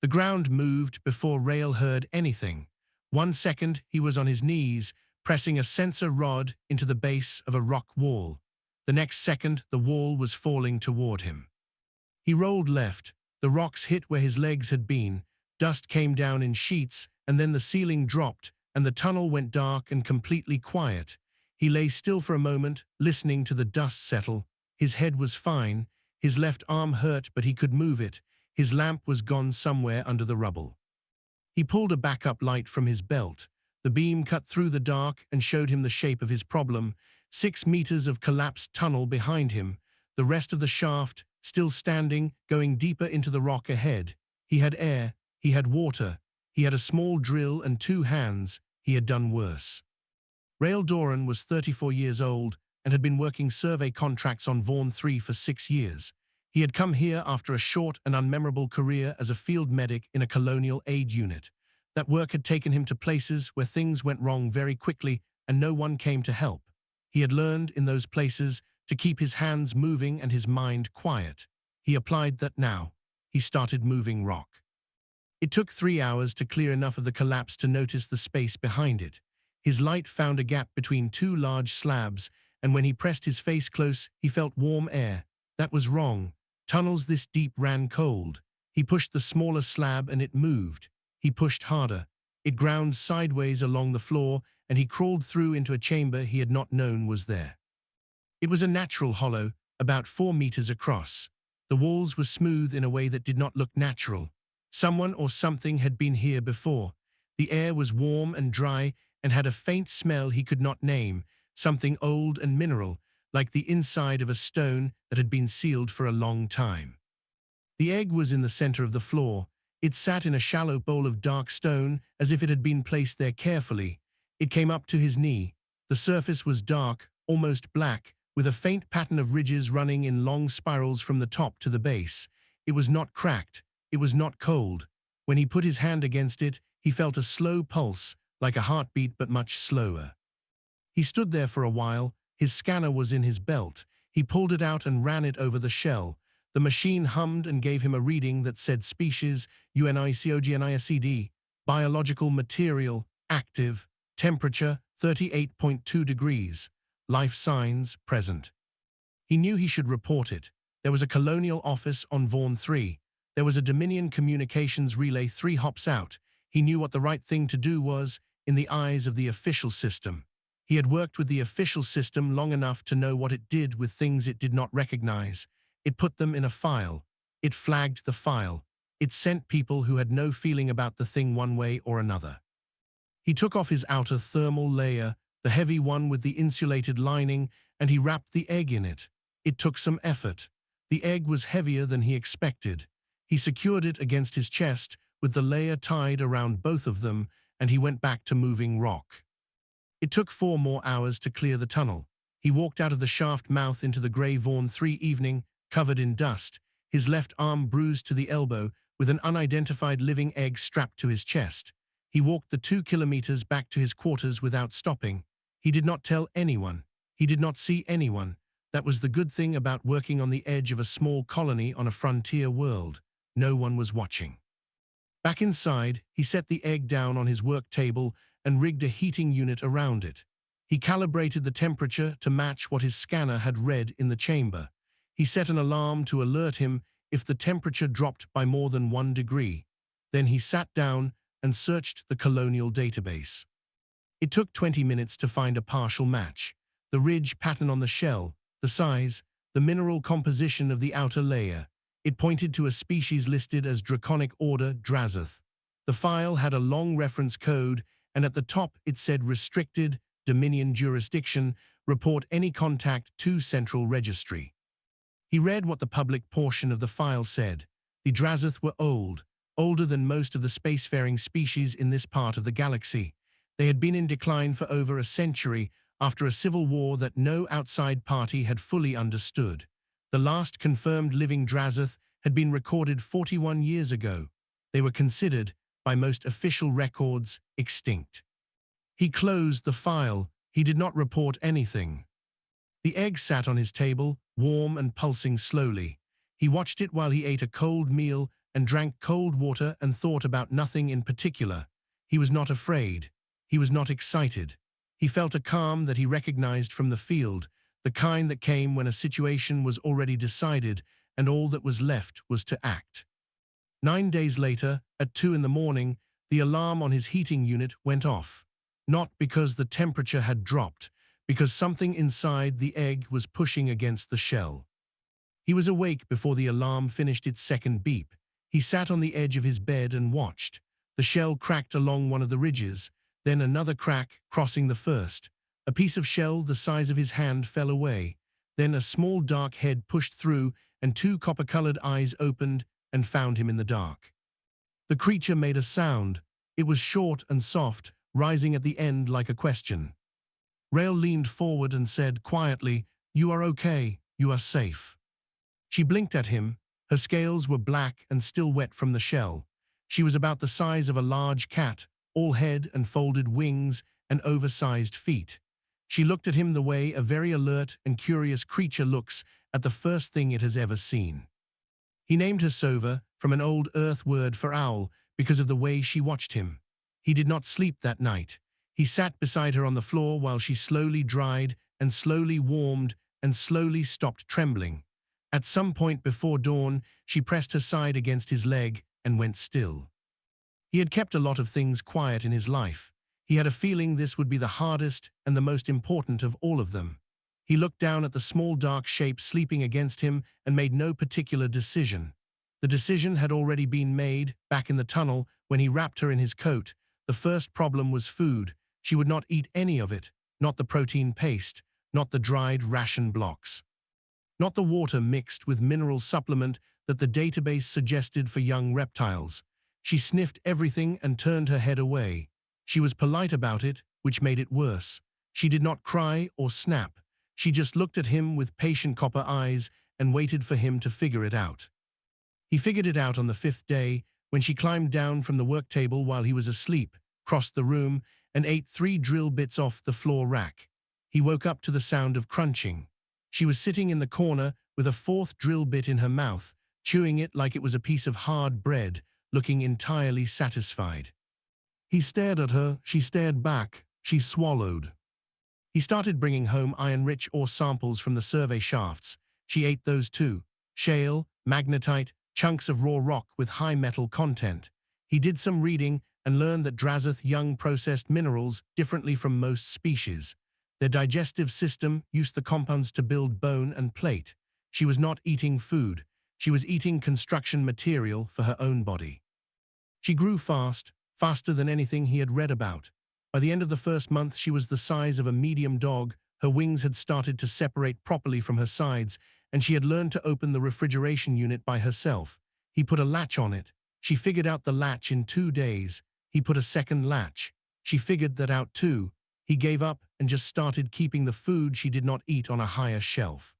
The ground moved before Rail heard anything. 1 second, he was on his knees, pressing a sensor rod into the base of a rock wall. The next second, the wall was falling toward him. He rolled left. The rocks hit where his legs had been. Dust came down in sheets, and then the ceiling dropped, and the tunnel went dark and completely quiet. He lay still for a moment, listening to the dust settle. His head was fine. His left arm hurt, but he could move it. His lamp was gone somewhere under the rubble. He pulled a backup light from his belt. The beam cut through the dark and showed him the shape of his problem. 6 meters of collapsed tunnel behind him. The rest of the shaft, still standing, going deeper into the rock ahead. He had air. He had water. He had a small drill and 2 hands. He had done worse. Rail Doran was 34 years old and had been working survey contracts on Vaughan 3 for 6 years. He had come here after a short and unmemorable career as a field medic in a colonial aid unit. That work had taken him to places where things went wrong very quickly and no one came to help. He had learned in those places to keep his hands moving and his mind quiet. He applied that now. He started moving rock. It took 3 hours to clear enough of the collapse to notice the space behind it. His light found a gap between 2 large slabs, and when he pressed his face close, he felt warm air. That was wrong. Tunnels this deep ran cold. He pushed the smaller slab and it moved. He pushed harder. It ground sideways along the floor, and he crawled through into a chamber he had not known was there. It was a natural hollow, about 4 meters across. The walls were smooth in a way that did not look natural. Someone or something had been here before. The air was warm and dry and had a faint smell he could not name, something old and mineral, like the inside of a stone that had been sealed for a long time. The egg was in the center of the floor. It sat in a shallow bowl of dark stone as if it had been placed there carefully. It came up to his knee. The surface was dark, almost black, with a faint pattern of ridges running in long spirals from the top to the base. It was not cracked. It was not cold. When he put his hand against it, he felt a slow pulse, like a heartbeat but much slower. He stood there for a while. His scanner was in his belt. He pulled it out and ran it over the shell. The machine hummed and gave him a reading that said species, UNICOGNISCD, biological material, active, temperature, 38.2 degrees, life signs, present. He knew he should report it. There was a colonial office on Vaughan 3. There was a Dominion communications relay 3 hops out. He knew what the right thing to do was, in the eyes of the official system. He had worked with the official system long enough to know what it did with things it did not recognize. It put them in a file. It flagged the file. It sent people who had no feeling about the thing one way or another. He took off his outer thermal layer, the heavy one with the insulated lining, and he wrapped the egg in it. It took some effort. The egg was heavier than he expected. He secured it against his chest, with the layer tied around both of them, and he went back to moving rock. It took 4 more hours to clear the tunnel. He walked out of the shaft mouth into the grey Vaughan 3 evening, covered in dust, his left arm bruised to the elbow, with an unidentified living egg strapped to his chest. He walked the 2 kilometers back to his quarters without stopping. He did not tell anyone. He did not see anyone. That was the good thing about working on the edge of a small colony on a frontier world. No one was watching. Back inside, he set the egg down on his work table and rigged a heating unit around it. He calibrated the temperature to match what his scanner had read in the chamber. He set an alarm to alert him if the temperature dropped by more than 1 degree. Then he sat down and searched the colonial database. It took 20 minutes to find a partial match. The ridge pattern on the shell, the size, the mineral composition of the outer layer. It pointed to a species listed as Draconic Order Drazoth. The file had a long reference code, and at the top it said Restricted, Dominion Jurisdiction, Report any contact to Central Registry. He read what the public portion of the file said. The Drazoth were old, older than most of the spacefaring species in this part of the galaxy. They had been in decline for over a century after a civil war that no outside party had fully understood. The last confirmed living Drazoth had been recorded 41 years ago. They were considered, by most official records, extinct. He closed the file. He did not report anything. The egg sat on his table, warm and pulsing slowly. He watched it while he ate a cold meal and drank cold water and thought about nothing in particular. He was not afraid. He was not excited. He felt a calm that he recognized from the field, the kind that came when a situation was already decided and all that was left was to act. 9 days later, at 2 in the morning, the alarm on his heating unit went off. Not because the temperature had dropped, because something inside the egg was pushing against the shell. He was awake before the alarm finished its second beep. He sat on the edge of his bed and watched. The shell cracked along one of the ridges, then another crack crossing the first. A piece of shell the size of his hand fell away. Then a small dark head pushed through and 2 copper-colored eyes opened and found him in the dark. The creature made a sound. It was short and soft, rising at the end like a question. Rael leaned forward and said quietly, "You are okay, you are safe." She blinked at him. Her scales were black and still wet from the shell. She was about the size of a large cat, all head and folded wings and oversized feet. She looked at him the way a very alert and curious creature looks at the first thing it has ever seen. He named her Sova, from an old Earth word for owl, because of the way she watched him. He did not sleep that night. He sat beside her on the floor while she slowly dried and slowly warmed and slowly stopped trembling. At some point before dawn, she pressed her side against his leg and went still. He had kept a lot of things quiet in his life. He had a feeling this would be the hardest and the most important of all of them. He looked down at the small dark shape sleeping against him and made no particular decision. The decision had already been made back in the tunnel when he wrapped her in his coat. The first problem was food. She would not eat any of it, not the protein paste, not the dried ration blocks, not the water mixed with mineral supplement that the database suggested for young reptiles. She sniffed everything and turned her head away. She was polite about it, which made it worse. She did not cry or snap. She just looked at him with patient copper eyes and waited for him to figure it out. He figured it out on the 5th day, when she climbed down from the work table while he was asleep, crossed the room, and ate 3 drill bits off the floor rack. He woke up to the sound of crunching. She was sitting in the corner with a 4th drill bit in her mouth, chewing it like it was a piece of hard bread, looking entirely satisfied. He stared at her, she stared back, she swallowed. He started bringing home iron-rich ore samples from the survey shafts. She ate those too. Shale, magnetite, chunks of raw rock with high metal content. He did some reading and learned that Drazeth young processed minerals differently from most species. Their digestive system used the compounds to build bone and plate. She was not eating food. She was eating construction material for her own body. She grew fast, faster than anything he had read about. By the end of the first month, she was the size of a medium dog. Her wings had started to separate properly from her sides, and she had learned to open the refrigeration unit by herself. He put a latch on it. She figured out the latch in 2 days. He put a second latch. She figured that out too. He gave up and just started keeping the food she did not eat on a higher shelf.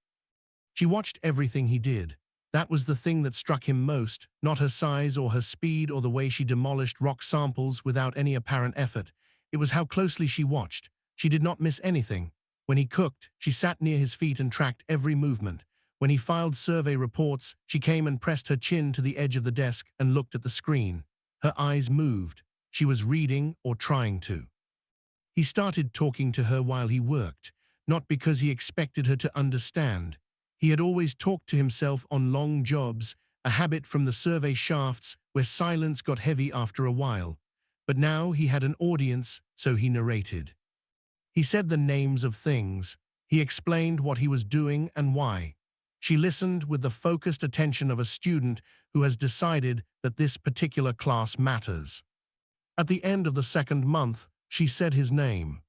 She watched everything he did. That was the thing that struck him most, not her size or her speed or the way she demolished rock samples without any apparent effort. It was how closely she watched. She did not miss anything. When he cooked, she sat near his feet and tracked every movement. When he filed survey reports, she came and pressed her chin to the edge of the desk and looked at the screen. Her eyes moved. She was reading or trying to. He started talking to her while he worked, not because he expected her to understand. He had always talked to himself on long jobs, a habit from the survey shafts where silence got heavy after a while. But now he had an audience, so he narrated. He said the names of things. He explained what he was doing and why. She listened with the focused attention of a student who has decided that this particular class matters. At the end of the 2nd month, she said his name.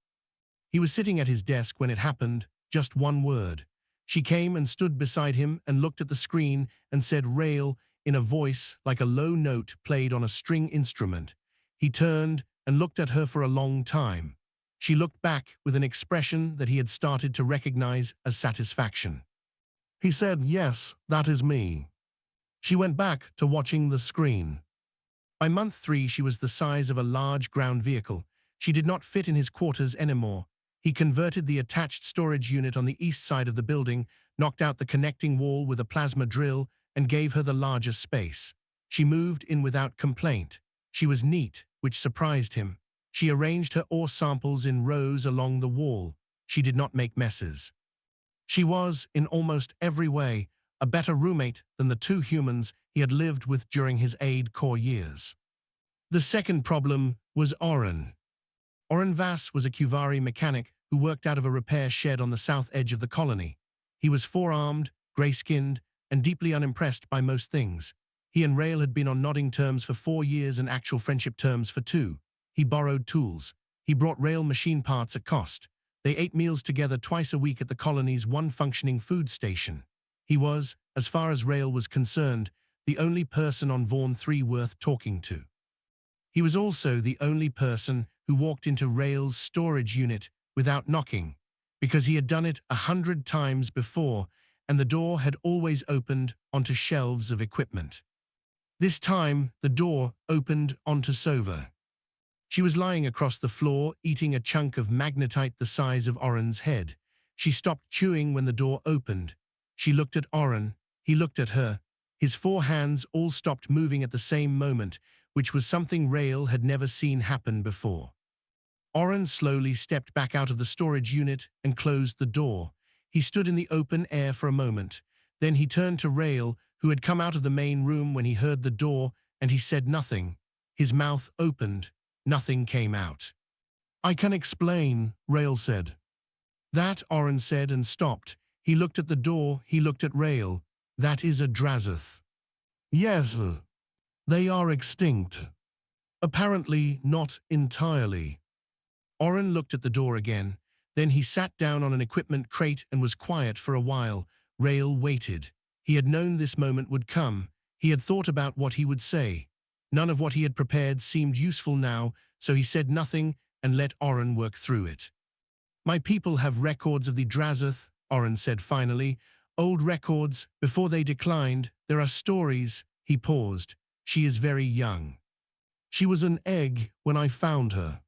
He was sitting at his desk when it happened, just one word. She came and stood beside him and looked at the screen and said Rael in a voice like a low note played on a string instrument. He turned and looked at her for a long time. She looked back with an expression that he had started to recognize as satisfaction. He said, "Yes, that is me." She went back to watching the screen. By month 3, she was the size of a large ground vehicle. She did not fit in his quarters anymore. He converted the attached storage unit on the east side of the building, knocked out the connecting wall with a plasma drill, and gave her the larger space. She moved in without complaint. She was neat, which surprised him. She arranged her ore samples in rows along the wall. She did not make messes. She was, in almost every way, a better roommate than the two humans he had lived with during his aid corps years. The second problem was Oren. Oren Vass was a Kuvari mechanic who worked out of a repair shed on the south edge of the colony. He was four-armed, grey-skinned, and deeply unimpressed by most things. He and Rail had been on nodding terms for 4 years and actual friendship terms for 2. He borrowed tools. He brought Rail machine parts at cost. They ate meals together twice a week at the colony's one functioning food station. He was, as far as Rail was concerned, the only person on Vaughn 3 worth talking to. He was also the only person who walked into Rail's storage unit without knocking, because he had done it 100 times before, and the door had always opened onto shelves of equipment. This time, the door opened onto Sova. She was lying across the floor, eating a chunk of magnetite the size of Oren's head. She stopped chewing when the door opened. She looked at Oren. He looked at her. His 4 hands all stopped moving at the same moment, which was something Rail had never seen happen before. Oren slowly stepped back out of the storage unit and closed the door. He stood in the open air for a moment. Then he turned to Rail, who had come out of the main room when he heard the door, and he said nothing. His mouth opened. Nothing came out. "I can explain," Rail said. "That," Oren said and stopped. He looked at the door. He looked at Rail. "That is a Drazeth." "Yes. They are extinct." "Apparently not entirely." Oren looked at the door again. Then he sat down on an equipment crate and was quiet for a while. Rail waited. He had known this moment would come. He had thought about what he would say. None of what he had prepared seemed useful now, so he said nothing and let Oren work through it. "My people have records of the Drazeth," Oren said finally. "Old records, before they declined. There are stories." He paused. "She is very young. She was an egg when I found her."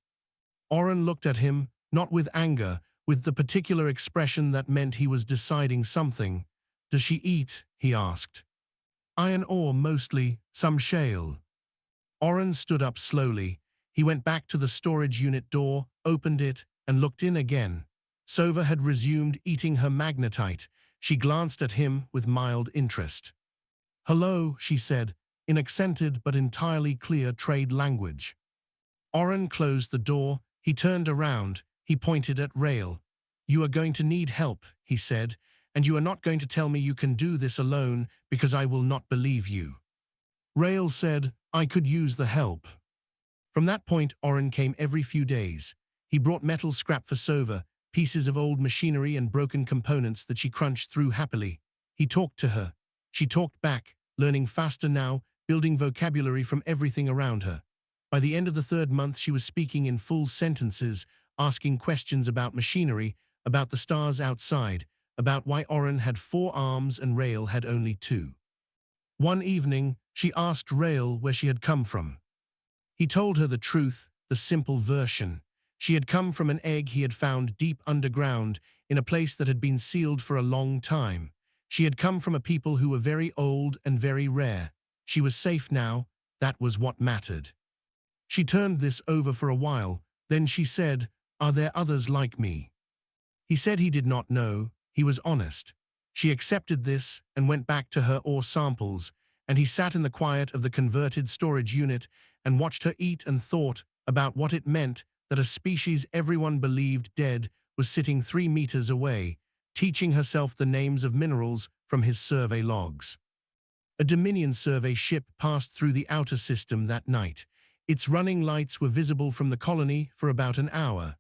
Oren looked at him, not with anger, with the particular expression that meant he was deciding something. "Does she eat?" he asked. "Iron ore mostly, some shale." Oren stood up slowly. He went back to the storage unit door, opened it, and looked in again. Sova had resumed eating her magnetite. She glanced at him with mild interest. "Hello," she said, in accented but entirely clear trade language. Oren closed the door. He turned around. He pointed at Rail. "You are going to need help," he said, "and you are not going to tell me you can do this alone, because I will not believe you." Rail said, "I could use the help." From that point, Oren came every few days. He brought metal scrap for Sova, pieces of old machinery and broken components that she crunched through happily. He talked to her. She talked back, learning faster now, building vocabulary from everything around her. By the end of the 3rd month, she was speaking in full sentences, asking questions about machinery, about the stars outside, about why Oren had 4 arms and Rail had only 2. One evening, she asked Rail where she had come from. He told her the truth, the simple version. She had come from an egg he had found deep underground, in a place that had been sealed for a long time. She had come from a people who were very old and very rare. She was safe now. That was what mattered. She turned this over for a while. Then she said, "Are there others like me?" He said he did not know. He was honest. She accepted this and went back to her ore samples, and he sat in the quiet of the converted storage unit and watched her eat and thought about what it meant that a species everyone believed dead was sitting 3 meters away, teaching herself the names of minerals from his survey logs. A Dominion survey ship passed through the outer system that night. Its running lights were visible from the colony for about an hour.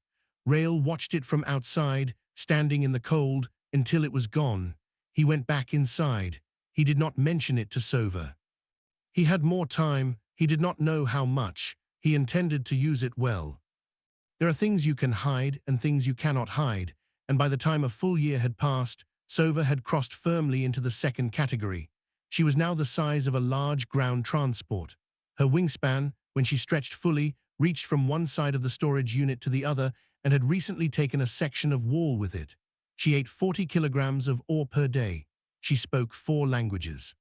Rail watched it from outside, standing in the cold, until it was gone. He went back inside. He did not mention it to Sova. He had more time. He did not know how much. He intended to use it well. There are things you can hide and things you cannot hide, and by the time a full year had passed, Sova had crossed firmly into the 2nd category. She was now the size of a large ground transport. Her wingspan, when she stretched fully, reached from one side of the storage unit to the other and had recently taken a section of wall with it. She ate 40 kilograms of ore per day. She spoke 4 languages.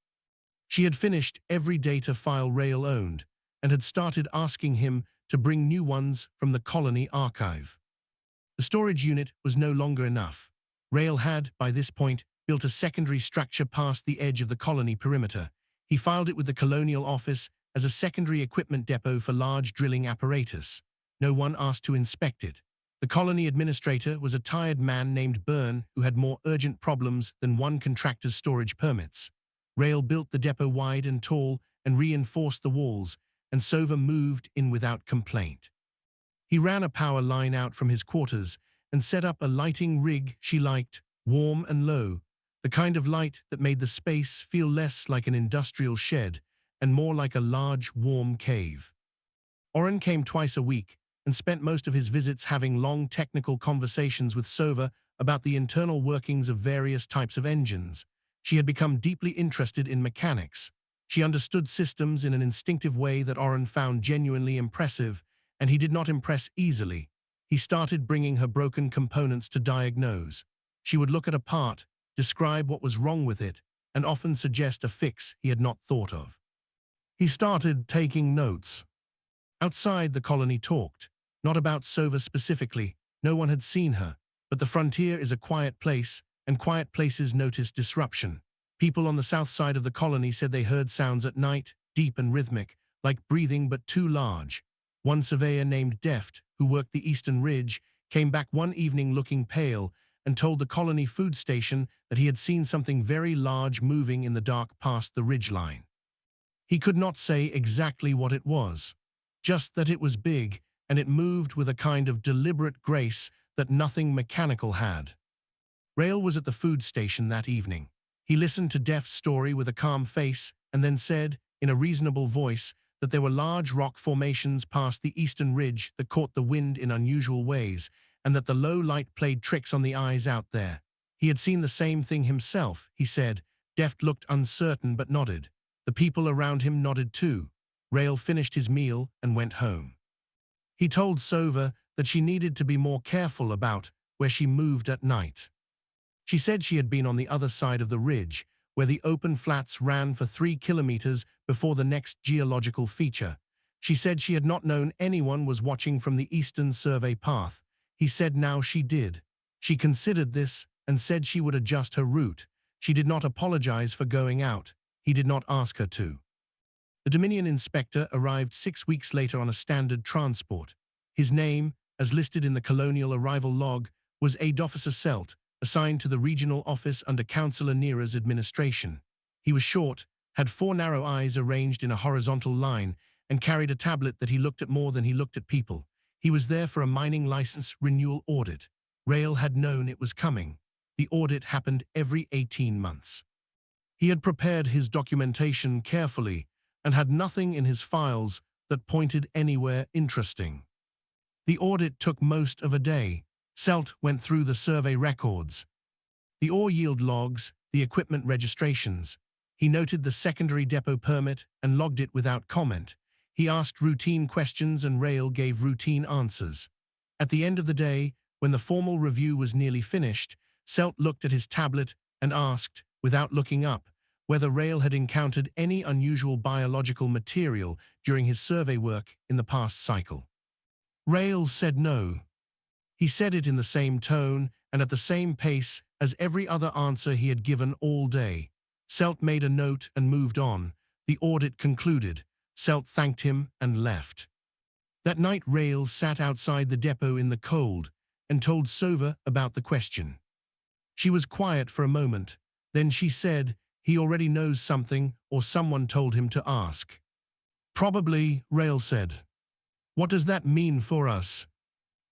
She had finished every data file Rail owned and had started asking him to bring new ones from the colony archive. The storage unit was no longer enough. Rail had, by this point, built a secondary structure past the edge of the colony perimeter. He filed it with the colonial office as a secondary equipment depot for large drilling apparatus. No one asked to inspect it. The colony administrator was a tired man named Byrne who had more urgent problems than one contractor's storage permits. Rail built the depot wide and tall and reinforced the walls, and Sova moved in without complaint. He ran a power line out from his quarters and set up a lighting rig she liked, warm and low, the kind of light that made the space feel less like an industrial shed and more like a large, warm cave. Oren came twice a week and spent most of his visits having long technical conversations with Sova about the internal workings of various types of engines. She had become deeply interested in mechanics. She understood systems in an instinctive way that Oren found genuinely impressive, and he did not impress easily. He started bringing her broken components to diagnose. She would look at a part, describe what was wrong with it, and often suggest a fix he had not thought of. He started taking notes. Outside, the colony talked, not about Sova specifically. No one had seen her, but the frontier is a quiet place, and quiet places notice disruption. People on the south side of the colony said they heard sounds at night, deep and rhythmic, like breathing but too large. One surveyor named Deft, who worked the eastern ridge, came back one evening looking pale and told the colony food station that he had seen something very large moving in the dark past the ridge line. He could not say exactly what it was, just that it was big and it moved with a kind of deliberate grace that nothing mechanical had. Rail was at the food station that evening. He listened to Deft's story with a calm face and then said, in a reasonable voice, that there were large rock formations past the eastern ridge that caught the wind in unusual ways, and that the low light played tricks on the eyes out there. He had seen the same thing himself, he said. Deft looked uncertain but nodded. The people around him nodded too. Rail finished his meal and went home. He told Sova that she needed to be more careful about where she moved at night. She said she had been on the other side of the ridge, where the open flats ran for 3 kilometers before the next geological feature. She said she had not known anyone was watching from the eastern survey path. He said now she did. She considered this and said she would adjust her route. She did not apologize for going out. He did not ask her to. The Dominion inspector arrived 6 weeks later on a standard transport. His name, as listed in the colonial arrival log, was Adolphus Selt, assigned to the regional office under Councillor Nera's administration. He was short, had 4 narrow eyes arranged in a horizontal line, and carried a tablet that he looked at more than he looked at people. He was there for a mining license renewal audit. Rail had known it was coming. The audit happened every 18 months. He had prepared his documentation carefully and had nothing in his files that pointed anywhere interesting. The audit took most of a day. Selt went through the survey records, the ore yield logs, the equipment registrations. He noted the secondary depot permit and logged it without comment. He asked routine questions and Rail gave routine answers. At the end of the day, when the formal review was nearly finished, Selt looked at his tablet and asked, without looking up, whether Rail had encountered any unusual biological material during his survey work in the past cycle. Rail said no. He said it in the same tone and at the same pace as every other answer he had given all day. Selt made a note and moved on. The audit concluded. Selt thanked him and left. That night Rail sat outside the depot in the cold and told Sova about the question. She was quiet for a moment. Then she said, he already knows something or someone told him to ask. Probably, Rail said. What does that mean for us?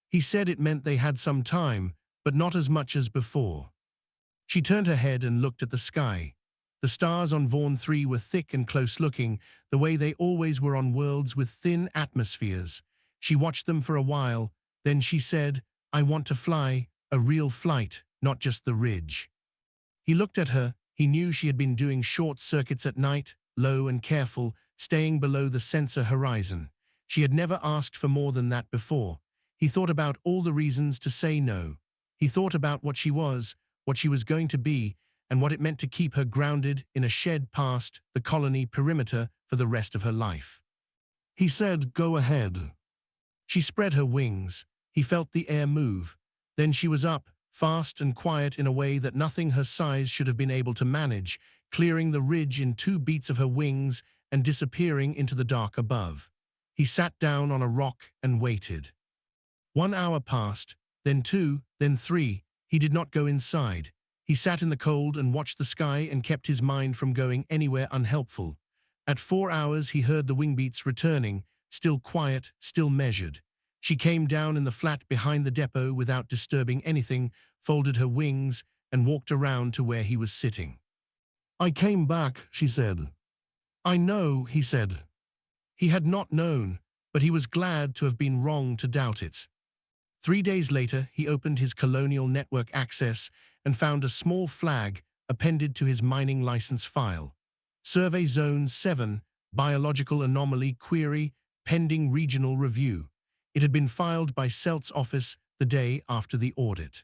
He said it meant they had some time, but not as much as before. She turned her head and looked at the sky. The stars on Vaughn 3 were thick and close-looking, the way they always were on worlds with thin atmospheres. She watched them for a while, then she said, I want to fly, a real flight, not just the ridge. He looked at her. He knew she had been doing short circuits at night, low and careful, staying below the sensor horizon. She had never asked for more than that before. He thought about all the reasons to say no. He thought about what she was going to be, and what it meant to keep her grounded in a shed past the colony perimeter for the rest of her life. He said, "Go ahead." She spread her wings. He felt the air move. Then she was up, fast and quiet in a way that nothing her size should have been able to manage, clearing the ridge in 2 beats of her wings and disappearing into the dark above. He sat down on a rock and waited. 1 hour passed, then 2, then 3. He did not go inside. He sat in the cold and watched the sky and kept his mind from going anywhere unhelpful. At 4 hours he heard the wing beats returning, still quiet, still measured. She came down in the flat behind the depot without disturbing anything, folded her wings, and walked around to where he was sitting. "I came back," she said. "I know," he said. He had not known, but he was glad to have been wrong to doubt it. 3 days later, he opened his Colonial Network access and found a small flag appended to his mining license file. Survey Zone 7, Biological Anomaly Query, pending regional review. It had been filed by CELT's office the day after the audit.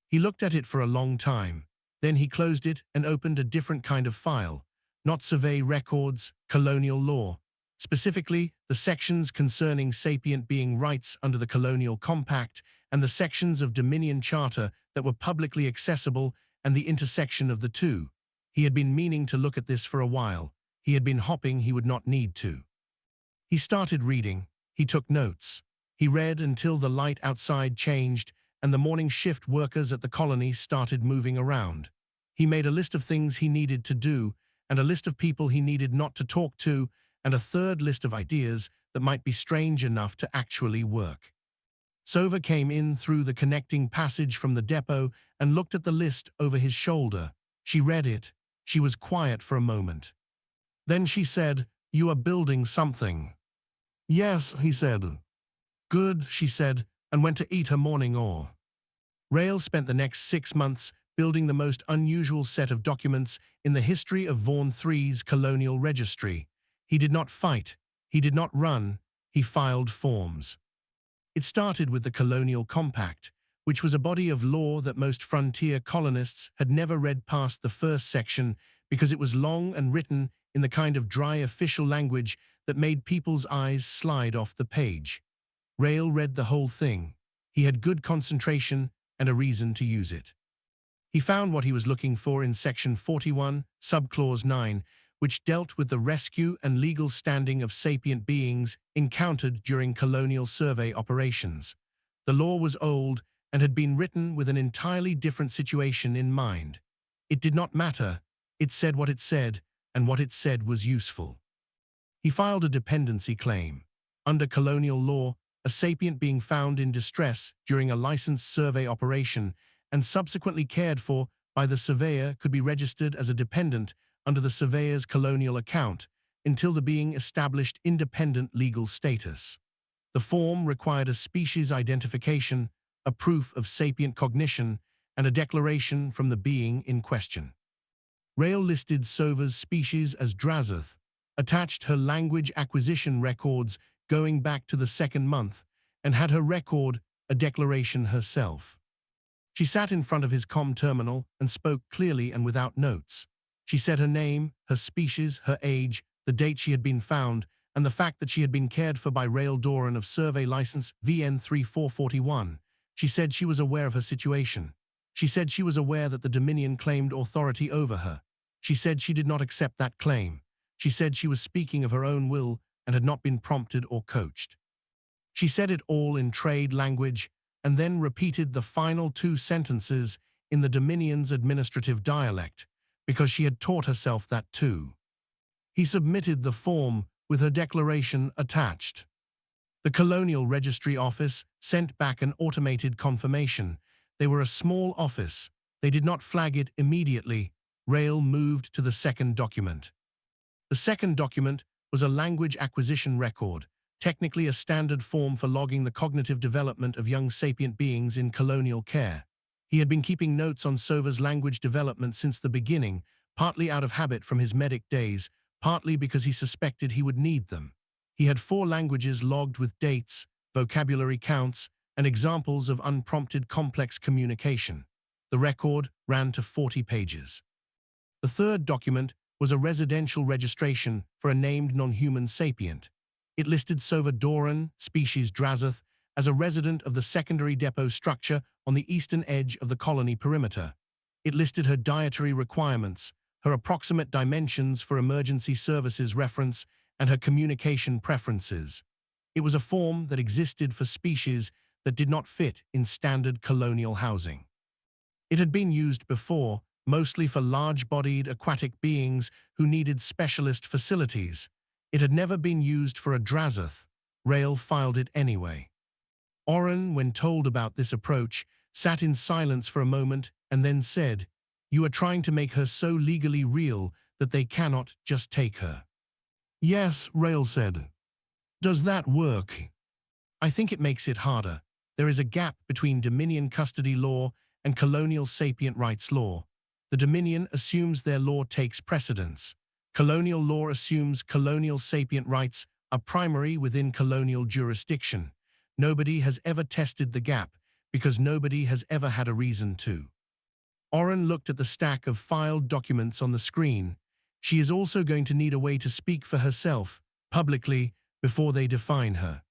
He looked at it for a long time. Then he closed it and opened a different kind of file. Not survey records, colonial law. Specifically, the sections concerning sapient being rights under the Colonial Compact and the sections of Dominion Charter that were publicly accessible and the intersection of the two. He had been meaning to look at this for a while. He had been hoping he would not need to. He started reading. He took notes. He read until the light outside changed and the morning shift workers at the colony started moving around. He made a list of things he needed to do and a list of people he needed not to talk to and a third list of ideas that might be strange enough to actually work. Sova came in through the connecting passage from the depot and looked at the list over his shoulder. She read it. She was quiet for a moment. Then she said, "You are building something." "Yes," he said. "Good," she said, and went to eat her morning oar. Rail spent the next 6 months building the most unusual set of documents in the history of Vaughan III's colonial registry. He did not fight. He did not run. He filed forms. It started with the Colonial Compact, which was a body of law that most frontier colonists had never read past the first section because it was long and written in the kind of dry official language that made people's eyes slide off the page. Rail read the whole thing. He had good concentration and a reason to use it. He found what he was looking for in Section 41, Subclause 9, which dealt with the rescue and legal standing of sapient beings encountered during colonial survey operations. The law was old and had been written with an entirely different situation in mind. It did not matter. It said what it said, and what it said was useful. He filed a dependency claim. Under colonial law, a sapient being found in distress during a licensed survey operation and subsequently cared for by the surveyor could be registered as a dependent under the surveyor's colonial account until the being established independent legal status. The form required a species identification, a proof of sapient cognition, and a declaration from the being in question. Rail listed Sova's species as Drazoth, attached her language acquisition records going back to the 2nd month, and had her record a declaration herself. She sat in front of his comm terminal and spoke clearly and without notes. She said her name, her species, her age, the date she had been found, and the fact that she had been cared for by Rail Doran of Survey License VN3441. She said she was aware of her situation. She said she was aware that the Dominion claimed authority over her. She said she did not accept that claim. She said she was speaking of her own will and had not been prompted or coached. She said it all in trade language and then repeated the final 2 sentences in the Dominion's administrative dialect because she had taught herself that too. He submitted the form with her declaration attached. The Colonial Registry Office sent back an automated confirmation. They were a small office. They did not flag it immediately. Rail moved to the 2nd document. The 2nd document was a language acquisition record, technically a standard form for logging the cognitive development of young sapient beings in colonial care. He had been keeping notes on Sova's language development since the beginning, partly out of habit from his medic days, partly because he suspected he would need them. He had 4 languages logged with dates, vocabulary counts, and examples of unprompted complex communication. The record ran to 40 pages. The third document was a residential registration for a named non-human sapient. It listed Sova Doran, species Drazoth, as a resident of the secondary depot structure on the eastern edge of the colony perimeter. It listed her dietary requirements, her approximate dimensions for emergency services reference, and her communication preferences. It was a form that existed for species that did not fit in standard colonial housing. It had been used before, mostly for large-bodied aquatic beings who needed specialist facilities. It had never been used for a Drazoth. Rael filed it anyway. Oren, when told about this approach, sat in silence for a moment and then said, "You are trying to make her so legally real that they cannot just take her." "Yes," Rael said. "Does that work?" "I think it makes it harder. There is a gap between Dominion custody law and colonial sapient rights law. The Dominion assumes their law takes precedence. Colonial law assumes colonial sapient rights are primary within colonial jurisdiction. Nobody has ever tested the gap because nobody has ever had a reason to." Oren looked at the stack of filed documents on the screen. She is also going to need a way to speak for herself, publicly, before they define her.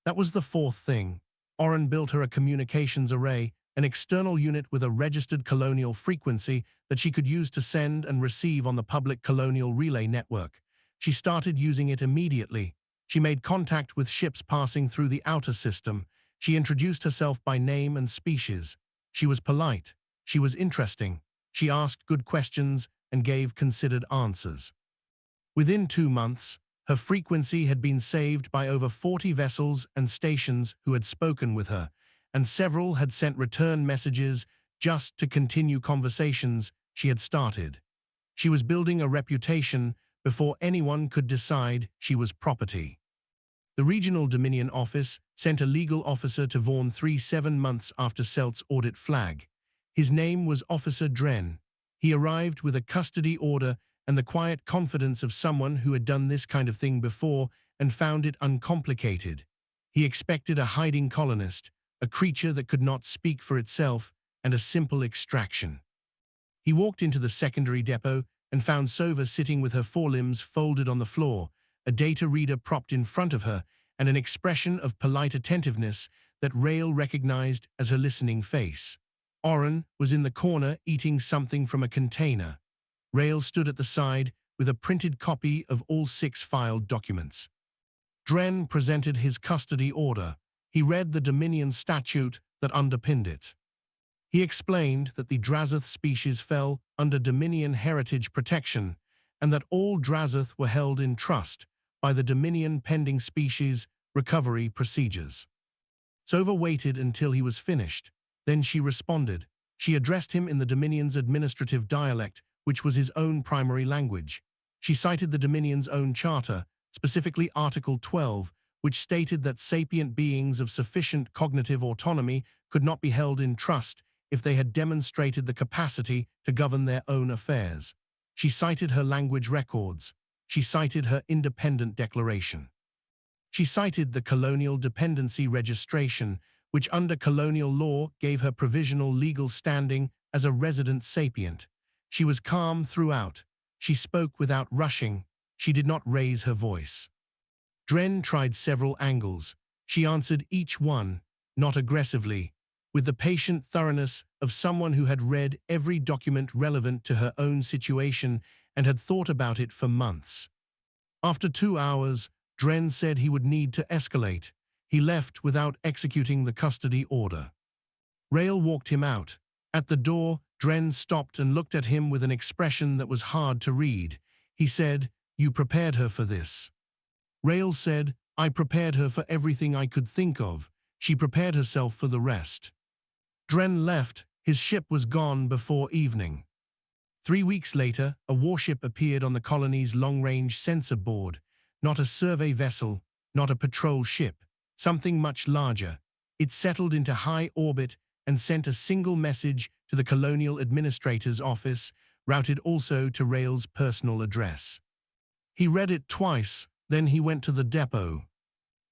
That was the fourth thing. Oren built her a communications array, an external unit with a registered colonial frequency that she could use to send and receive on the public colonial relay network. She started using it immediately. She made contact with ships passing through the outer system. She introduced herself by name and species. She was polite. She was interesting. She asked good questions and gave considered answers. Within 2 months, her frequency had been saved by over 40 vessels and stations who had spoken with her, and several had sent return messages just to continue conversations she had started. She was building a reputation before anyone could decide she was property. The Regional Dominion Office sent a legal officer to Vaughan 7 months after Celt's audit flag. His name was Officer Dren. He arrived with a custody order and the quiet confidence of someone who had done this kind of thing before and found it uncomplicated. He expected a hiding colonist, a creature that could not speak for itself, and a simple extraction. He walked into the secondary depot and found Sova sitting with her forelimbs folded on the floor, a data reader propped in front of her, and an expression of polite attentiveness that Rael recognized as her listening face. Oren was in the corner eating something from a container. Rael stood at the side with a printed copy of all 6 filed documents. Dren presented his custody order. He read the Dominion statute that underpinned it. He explained that the Drazoth species fell under Dominion heritage protection and that all Drazoth were held in trust by the Dominion pending species recovery procedures. Sova waited until he was finished. Then she responded. She addressed him in the Dominion's administrative dialect, which was his own primary language. She cited the Dominion's own charter, specifically Article 12, which stated that sapient beings of sufficient cognitive autonomy could not be held in trust if they had demonstrated the capacity to govern their own affairs. She cited her language records. She cited her independent declaration. She cited the colonial dependency registration, which under colonial law gave her provisional legal standing as a resident sapient. She was calm throughout. She spoke without rushing. She did not raise her voice. Dren tried several angles. She answered each one, not aggressively, with the patient thoroughness of someone who had read every document relevant to her own situation and had thought about it for months. After 2 hours, Dren said he would need to escalate. He left without executing the custody order. Rael walked him out. At the door, Dren stopped and looked at him with an expression that was hard to read. He said, "You prepared her for this." Rael said, "I prepared her for everything I could think of. She prepared herself for the rest." Dren left. His ship was gone before evening. 3 weeks later, a warship appeared on the colony's long-range sensor board. Not a survey vessel, not a patrol ship. Something much larger. It settled into high orbit and sent a single message to the Colonial Administrator's office, routed also to Rael's personal address. He read it twice, then he went to the depot.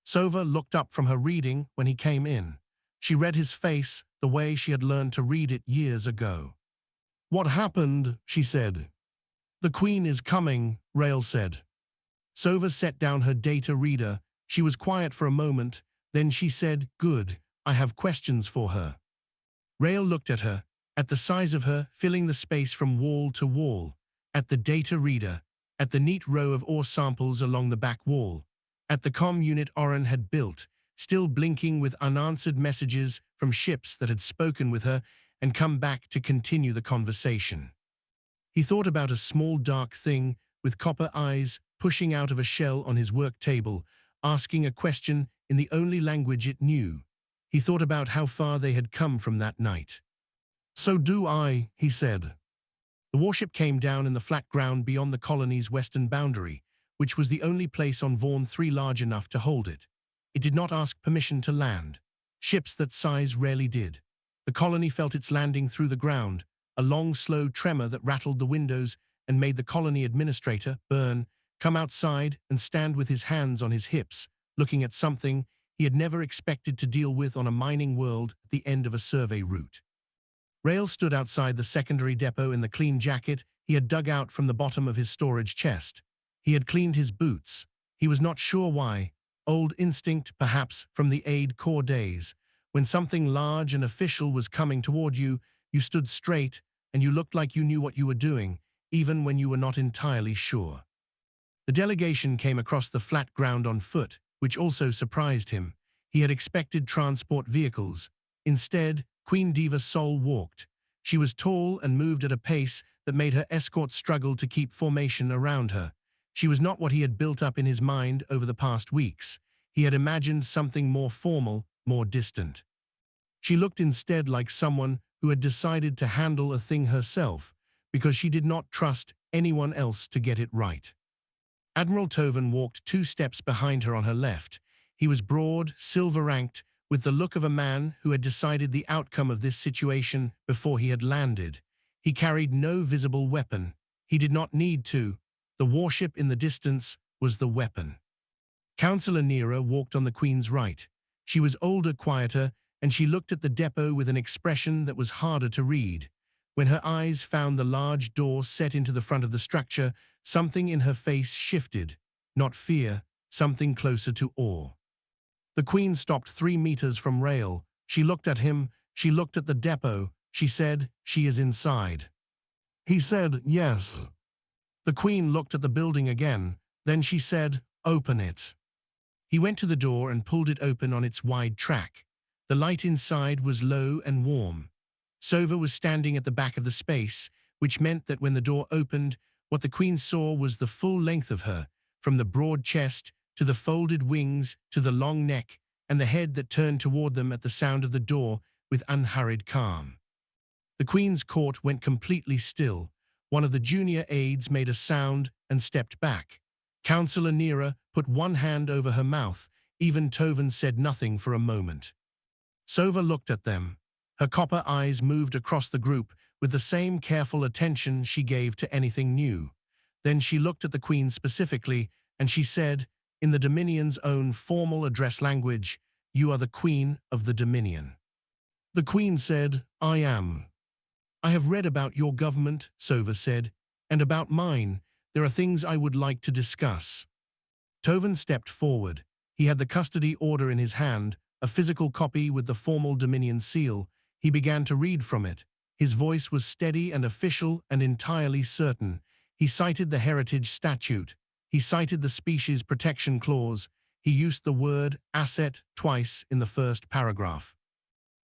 Sova looked up from her reading when he came in. She read his face the way she had learned to read it years ago. "What happened?" she said. "The Queen is coming," Rael said. Sova set down her data reader. She was quiet for a moment, then she said, "Good, I have questions for her." Rael looked at her, at the size of her, filling the space from wall to wall, at the data reader, at the neat row of ore samples along the back wall, at the comm unit Oren had built, still blinking with unanswered messages from ships that had spoken with her and come back to continue the conversation. He thought about a small dark thing with copper eyes pushing out of a shell on his work table, asking a question in the only language it knew. He thought about how far they had come from that night. "So do I," he said. The warship came down in the flat ground beyond the colony's western boundary, which was the only place on Vaughn 3 large enough to hold it. It did not ask permission to land. Ships that size rarely did. The colony felt its landing through the ground, a long, slow tremor that rattled the windows and made the colony administrator, Byrne, come outside and stand with his hands on his hips, looking at something he had never expected to deal with on a mining world at the end of a survey route. Rael stood outside the secondary depot in the clean jacket he had dug out from the bottom of his storage chest. He had cleaned his boots. He was not sure why. Old instinct, perhaps, from the Aid Corps days. When something large and official was coming toward you, you stood straight and you looked like you knew what you were doing, even when you were not entirely sure. The delegation came across the flat ground on foot, which also surprised him. He had expected transport vehicles. Instead, Queen Diva Sol walked. She was tall and moved at a pace that made her escort struggle to keep formation around her. She was not what he had built up in his mind over the past weeks. He had imagined something more formal, more distant. She looked instead like someone who had decided to handle a thing herself, because she did not trust anyone else to get it right. Admiral Toven walked 2 steps behind her on her left. He was broad, silver-ranked, with the look of a man who had decided the outcome of this situation before he had landed. He carried no visible weapon. He did not need to. The warship in the distance was the weapon. Counselor Nera walked on the Queen's right. She was older, quieter, and she looked at the depot with an expression that was harder to read. When her eyes found the large door set into the front of the structure, something in her face shifted. Not fear, something closer to awe. The Queen stopped 3 meters from Rael. She looked at him. She looked at the depot. She said, "She is inside." He said, "Yes." The Queen looked at the building again. Then she said, "Open it." He went to the door and pulled it open on its wide track. The light inside was low and warm. Sova was standing at the back of the space, which meant that when the door opened, what the Queen saw was the full length of her, from the broad chest to the folded wings to the long neck and the head that turned toward them at the sound of the door with unhurried calm. The Queen's court went completely still. One of the junior aides made a sound and stepped back. Counselor Nera put one hand over her mouth. Even Toven said nothing for a moment. Sova looked at them. Her copper eyes moved across the group with the same careful attention she gave to anything new. Then she looked at the Queen specifically, and she said, in the Dominion's own formal address language, "You are the Queen of the Dominion." The Queen said, "I am." "I have read about your government," Sova said, "and about mine. There are things I would like to discuss." Toven stepped forward. He had the custody order in his hand, a physical copy with the formal Dominion seal. He began to read from it. His voice was steady and official and entirely certain. He cited the Heritage Statute. He cited the Species Protection Clause. He used the word asset twice in the first paragraph.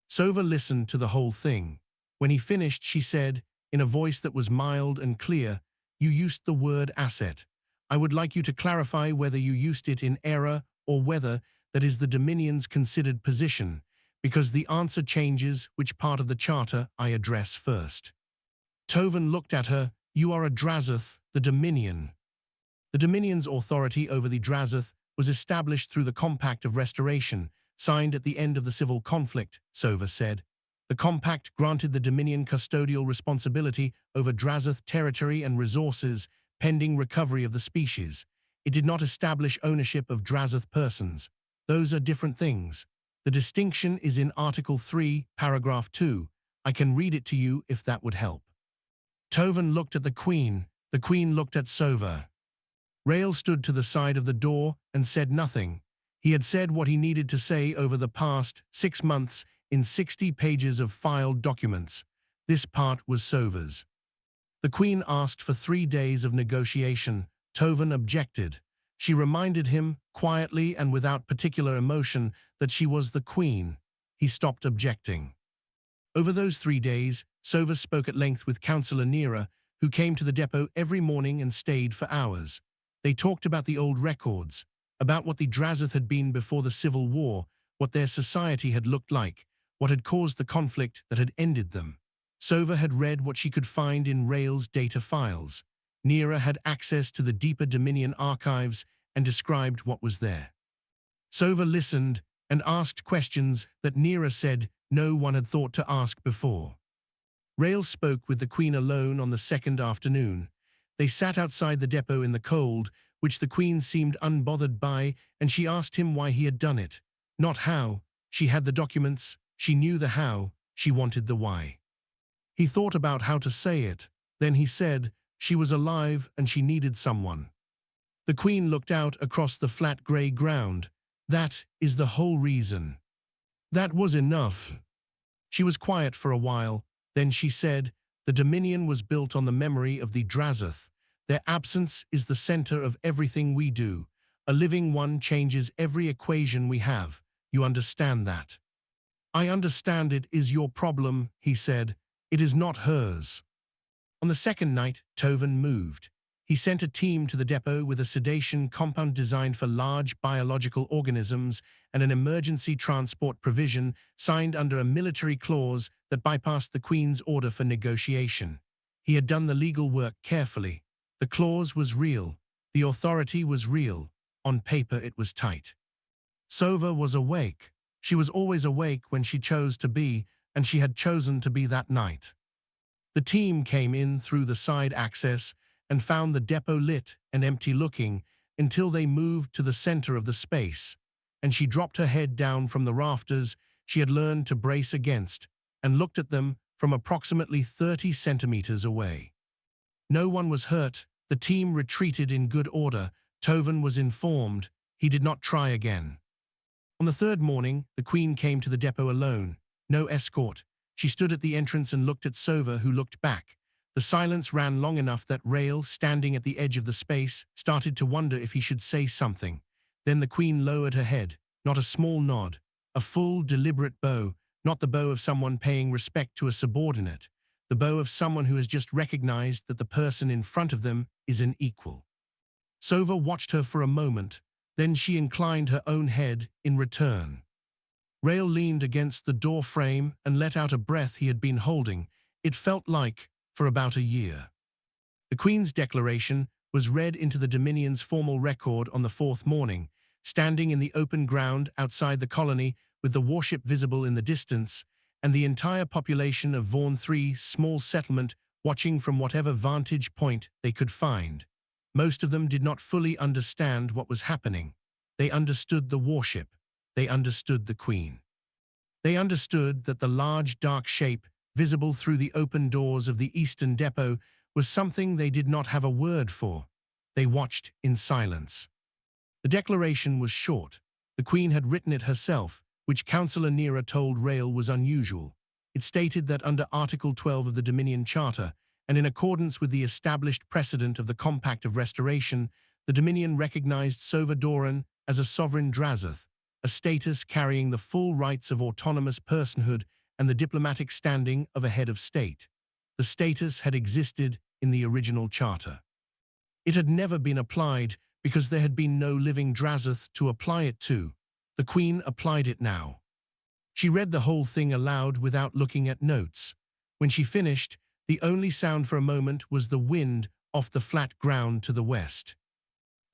Sova listened to the whole thing. When he finished, she said, in a voice that was mild and clear, "You used the word asset. I would like you to clarify whether you used it in error or whether that is the Dominion's considered position, because the answer changes which part of the Charter I address first." Toven looked at her. "You are a Drazoth, the Dominion." The Dominion's authority over the Drazoth was established through the Compact of Restoration, signed at the end of the civil conflict, Sova said. The Compact granted the Dominion custodial responsibility over Drazoth territory and resources, pending recovery of the species. It did not establish ownership of Drazoth persons. Those are different things. The distinction is in Article 3, Paragraph 2. I can read it to you if that would help. Tovan looked at the Queen. The Queen looked at Sova. Rael stood to the side of the door and said nothing. He had said what he needed to say over the past 6 months in 60 pages of filed documents. This part was Sova's. The Queen asked for 3 days of negotiation. Tovan objected. She reminded him, quietly and without particular emotion, that she was the Queen. He stopped objecting. Over those 3 days, Sova spoke at length with Councillor Nera, who came to the depot every morning and stayed for hours. They talked about the old records, about what the Drazoth had been before the Civil War, what their society had looked like, what had caused the conflict that had ended them. Sova had read what she could find in Rael's data files. Nera had access to the deeper Dominion archives and described what was there. Sova listened and asked questions that Nera said no one had thought to ask before. Rael spoke with the Queen alone on the second afternoon. They sat outside the depot in the cold, which the Queen seemed unbothered by, and she asked him why he had done it. Not how. She had the documents. She knew the how. She wanted the why. He thought about how to say it. Then he said, she was alive and she needed someone. The Queen looked out across the flat grey ground. That is the whole reason. That was enough. She was quiet for a while. Then she said, the Dominion was built on the memory of the Drazoth. Their absence is the center of everything we do. A living one changes every equation we have. You understand that? I understand it is your problem, he said. It is not hers. On the second night, Tovan moved. He sent a team to the depot with a sedation compound designed for large biological organisms and an emergency transport provision signed under a military clause that bypassed the Queen's order for negotiation. He had done the legal work carefully. The clause was real. The authority was real. On paper it was tight. Sova was awake. She was always awake when she chose to be, and she had chosen to be that night. The team came in through the side access and found the depot lit and empty-looking until they moved to the center of the space, and she dropped her head down from the rafters she had learned to brace against and looked at them from approximately 30 centimeters away. No one was hurt. The team retreated in good order. Tovan was informed. He did not try again. On the third morning, the Queen came to the depot alone. No escort. She stood at the entrance and looked at Sova, who looked back. The silence ran long enough that Rael, standing at the edge of the space, started to wonder if he should say something. Then the Queen lowered her head, not a small nod, a full, deliberate bow, not the bow of someone paying respect to a subordinate, the bow of someone who has just recognized that the person in front of them is an equal. Sova watched her for a moment, then she inclined her own head in return. Rael leaned against the door frame and let out a breath he had been holding. It felt like for about a year. The Queen's declaration was read into the Dominion's formal record on the fourth morning, standing in the open ground outside the colony with the warship visible in the distance and the entire population of Vaughn 3's small settlement watching from whatever vantage point they could find. Most of them did not fully understand what was happening. They understood the warship. They understood the Queen. They understood that the large dark shape visible through the open doors of the eastern depot was something they did not have a word for. They watched in silence. The declaration was short. The Queen had written it herself, which Councillor Nera told Rael was unusual. It stated that under Article 12 of the Dominion Charter, and in accordance with the established precedent of the Compact of Restoration, the Dominion recognized Sova Doran as a sovereign Drazoth, a status carrying the full rights of autonomous personhood and the diplomatic standing of a head of state. The status had existed in the original charter. It had never been applied because there had been no living Drazoth to apply it to. The Queen applied it now. She read the whole thing aloud without looking at notes. When she finished, the only sound for a moment was the wind off the flat ground to the west.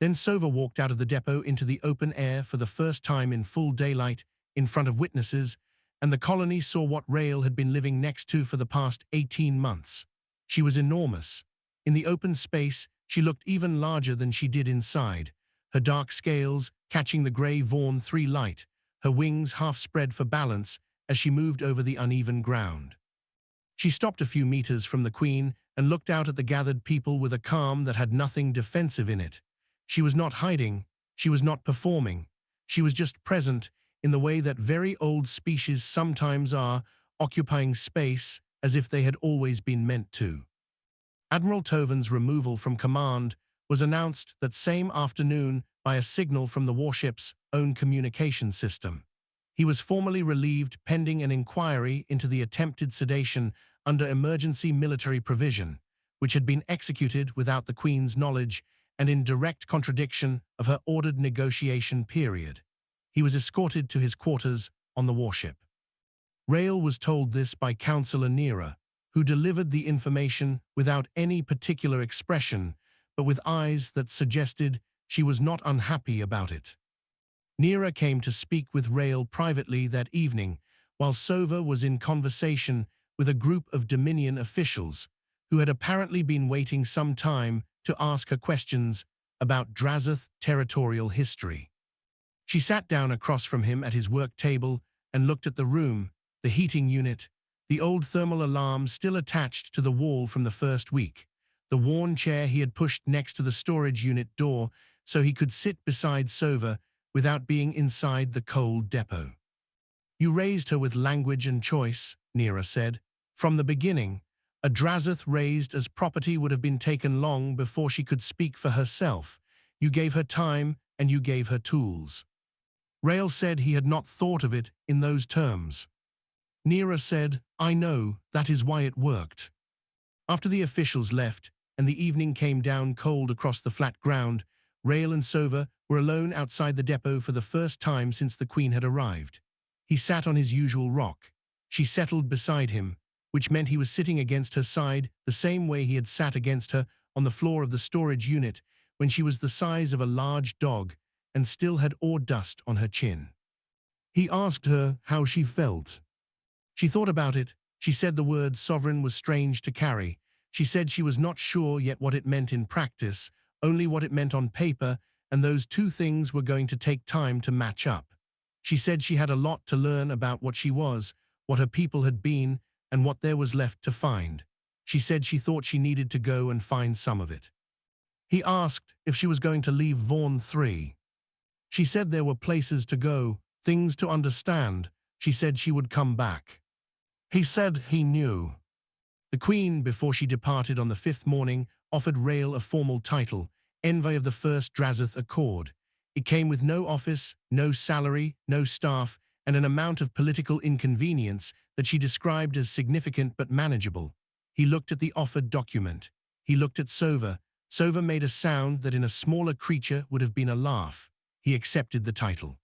Then Sova walked out of the depot into the open air for the first time in full daylight, in front of witnesses, and the colony saw what Rael had been living next to for the past 18 months. She was enormous. In the open space, she looked even larger than she did inside, her dark scales catching the grey Vaughn 3 light, her wings half spread for balance as she moved over the uneven ground. She stopped a few meters from the Queen and looked out at the gathered people with a calm that had nothing defensive in it. She was not hiding, she was not performing, she was just present in the way that very old species sometimes are, occupying space as if they had always been meant to. Admiral Toven's removal from command was announced that same afternoon by a signal from the warship's own communication system. He was formally relieved pending an inquiry into the attempted sedation under emergency military provision, which had been executed without the Queen's knowledge and in direct contradiction of her ordered negotiation period. He was escorted to his quarters on the warship. Rael was told this by Councillor Nera, who delivered the information without any particular expression, but with eyes that suggested she was not unhappy about it. Nera came to speak with Rael privately that evening, while Sova was in conversation with a group of Dominion officials, who had apparently been waiting some time to ask her questions about Drazoth territorial history. She sat down across from him at his work table and looked at the room, the heating unit, the old thermal alarm still attached to the wall from the first week, the worn chair he had pushed next to the storage unit door so he could sit beside Sova without being inside the cold depot. "You raised her with language and choice," Nera said. "From the beginning, a Drazoth raised as property would have been taken long before she could speak for herself. You gave her time and you gave her tools." Rael said he had not thought of it in those terms. Nera said, "I know, that is why it worked." After the officials left and the evening came down cold across the flat ground, Rael and Sova were alone outside the depot for the first time since the Queen had arrived. He sat on his usual rock. She settled beside him, which meant he was sitting against her side the same way he had sat against her on the floor of the storage unit when she was the size of a large dog and still had ore dust on her chin. He asked her how she felt. She thought about it. She said the word sovereign was strange to carry. She said she was not sure yet what it meant in practice, only what it meant on paper, and those two things were going to take time to match up. She said she had a lot to learn about what she was, what her people had been, and what there was left to find. She said she thought she needed to go and find some of it. He asked if she was going to leave Vaughn 3. She said there were places to go, things to understand. She said she would come back. He said he knew. The Queen, before she departed on the fifth morning, offered Rael a formal title, Envoy of the First Drazoth Accord. It came with no office, no salary, no staff, and an amount of political inconvenience that she described as significant but manageable. He looked at the offered document. He looked at Sova. Sova made a sound that in a smaller creature would have been a laugh. He accepted the title.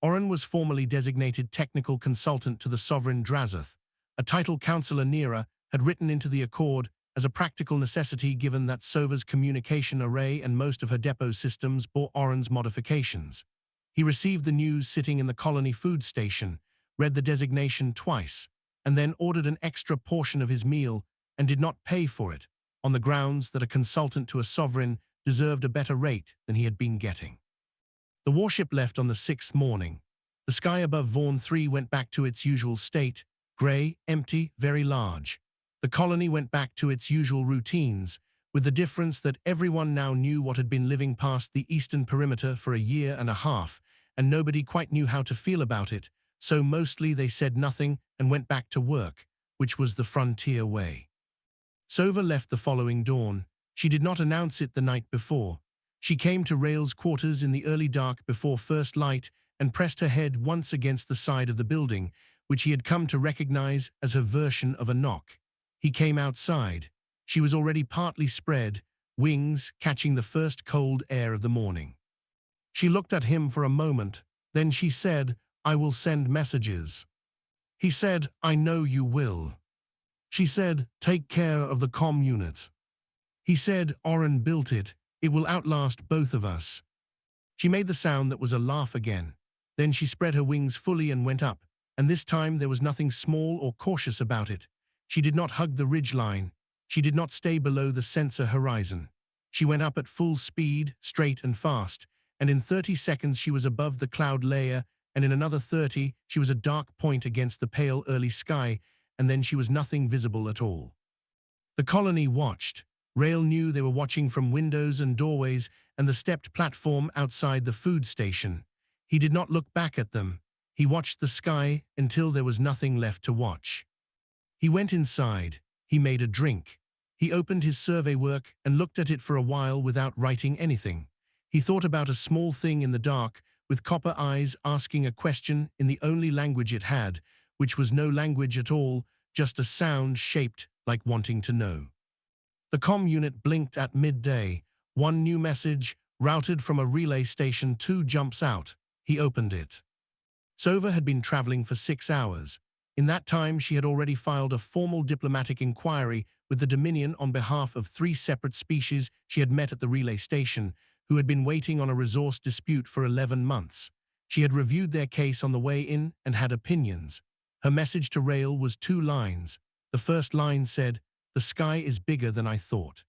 Oren was formally designated technical consultant to the sovereign Drazoth, a title Councillor Nera had written into the accord as a practical necessity given that Sova's communication array and most of her depot systems bore Oren's modifications. He received the news sitting in the colony food station, read the designation twice, and then ordered an extra portion of his meal and did not pay for it, on the grounds that a consultant to a sovereign deserved a better rate than he had been getting. The warship left on the sixth morning. The sky above Vaughn 3 went back to its usual state, grey, empty, very large. The colony went back to its usual routines, with the difference that everyone now knew what had been living past the eastern perimeter for a year and a half, and nobody quite knew how to feel about it, so mostly they said nothing and went back to work, which was the frontier way. Sova left the following dawn. She did not announce it the night before. She came to Rael's quarters in the early dark before first light and pressed her head once against the side of the building, which he had come to recognize as her version of a knock. He came outside. She was already partly spread, wings catching the first cold air of the morning. She looked at him for a moment, then she said, "I will send messages." He said, "I know you will." She said, "Take care of the comm unit." He said, "Oren built it. It will outlast both of us." She made the sound that was a laugh again. Then she spread her wings fully and went up, and this time there was nothing small or cautious about it. She did not hug the ridgeline. She did not stay below the sensor horizon. She went up at full speed, straight and fast, and in 30 seconds she was above the cloud layer and in another 30, she was a dark point against the pale early sky, and then she was nothing visible at all. The colony watched. Rail knew they were watching from windows and doorways and the stepped platform outside the food station. He did not look back at them. He watched the sky until there was nothing left to watch. He went inside. He made a drink. He opened his survey work and looked at it for a while without writing anything. He thought about a small thing in the dark, with copper eyes asking a question in the only language it had, which was no language at all, just a sound shaped like wanting to know. The comm unit blinked at midday. One new message, routed from a relay station 2, jumps out. He opened it. Sova had been traveling for 6 hours. In that time, she had already filed a formal diplomatic inquiry with the Dominion on behalf of 3 separate species she had met at the relay station, who had been waiting on a resource dispute for 11 months. She had reviewed their case on the way in and had opinions. Her message to Rail was 2 lines. The first line said, "The sky is bigger than I thought."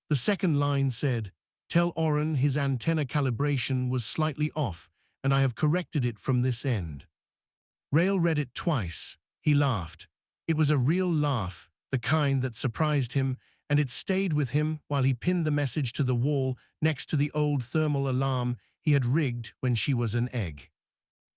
The second line said, "Tell Oren his antenna calibration was slightly off, and I have corrected it from this end." Rail read it twice. He laughed. It was a real laugh, the kind that surprised him, and it stayed with him while he pinned the message to the wall next to the old thermal alarm he had rigged when she was an egg.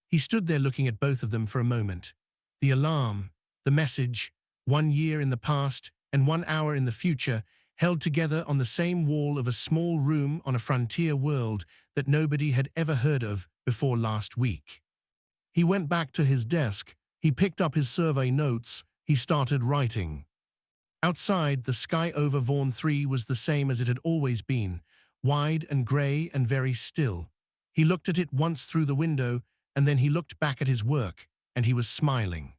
He stood there looking at both of them for a moment. The alarm, the message, 1 year in the past and 1 hour in the future, held together on the same wall of a small room on a frontier world that nobody had ever heard of before last week. He went back to his desk. He picked up his survey notes. He started writing. Outside, the sky over Vaughn 3 was the same as it had always been, wide and grey and very still. He looked at it once through the window, and then he looked back at his work, and he was smiling.